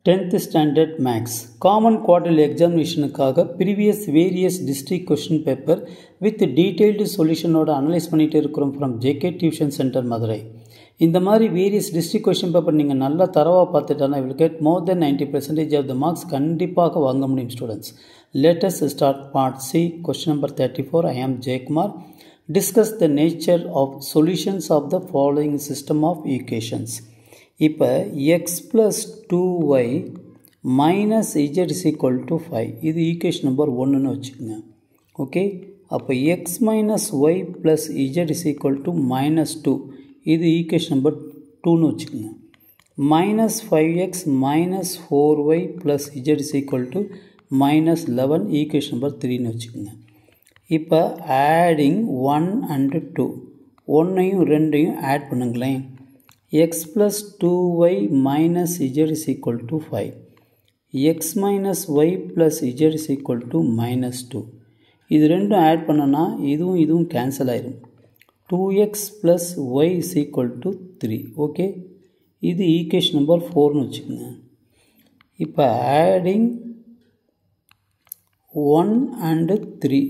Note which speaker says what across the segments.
Speaker 1: 10th Standard Maths Common Quarterly Examinationக்காக previous various district question paper with detailed solution ஓட analyse பண்ணிட்டு இருக்கிறோம் from JK Tuition Center Madurai. இந்த மாதிரி various district question paper நீங்கள் நல்லா தரவாக பார்த்துட்டானா will get more than 90% of the marks கண்டிப்பாக வாங்க முடியும் students. Let us start part C, question number 34. I am Jaykumar. Discuss the nature of solutions of the following system of equations. இப்போ x plus 2y minus z is equal to 5 இது equation number 1ன்னு வச்சுக்கோங்க. Okay, அப்போ x minus y plus z is equal to minus 2 இது equation number 2ன்னு வச்சுக்கோங்க. minus 5x minus 4y plus z is equal to minus 11 equation number 3ன்னு வச்சுக்கோங்க. இப்போ adding 1 and 2 ஒன்றையும் ரெண்டையும் ஆட் பண்ணுங்களேன். x plus 2y minus z is equal to 5. x minus y plus z is equal to minus 2. இது ரெண்டும் add பண்ணனா இதுவும் கேன்சல் ஆயிரும். 2x plus y is equal to 3. Okay, இது ஈக்குவேஷன் நம்பர் 4ன்னு வச்சுக்கோங்க. இப்போ ஆடிங் 1 and 3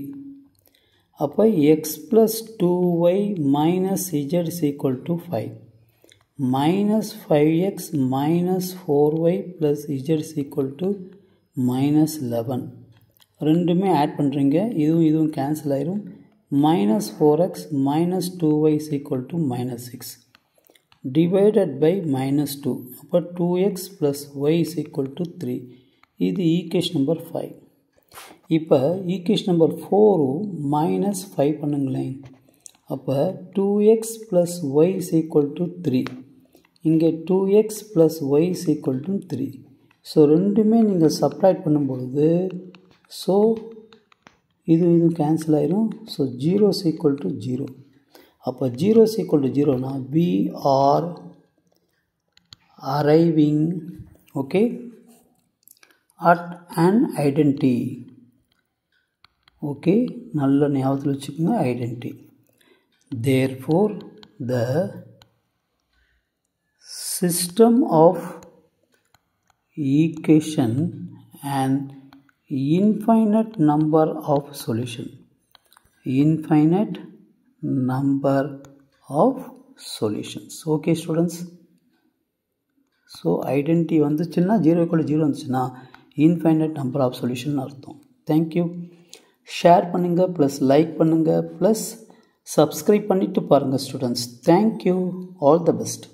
Speaker 1: அப்போ x plus 2y minus z is equal to 5. minus 5x minus 4y plus z is equal to minus 11. ரெண்டுமே add பண்ணுறீங்க, இதுவும் cancel ஆயிரும். minus 4x minus 2y is equal to minus 6 divided by minus 2. அப்போ 2x plus y is equal to 3. இது equation number 5. இப்போ equation number 4 minus 5 பண்ணுங்களேன். அப்போ 2x plus y is equal to 3. இங்கே 2x plus y is equal to 3. So ரெண்டுமே நீங்கள் subtract பண்ணும்பொழுது so இதுவும் கேன்சல் ஆயிரும். So 0 is equal to 0. அப்போ 0 is equal to 0னா we are arriving okay at an identity. Okay, நல்ல ஞாபகத்தில் வச்சுக்கோங்க, identity. Therefore the system of equation and infinite number of solution. Infinite number of solutions. Okay students. So identity வந்துச்சுன்னா 0 வந்துச்சுன்னா infinite number of solution அர்த்தம். Thank you. Share பண்ணுங்கள், plus like பண்ணுங்கள், plus subscribe பண்ணிவிட்டு பாருங்கள் students. Thank you. All the best.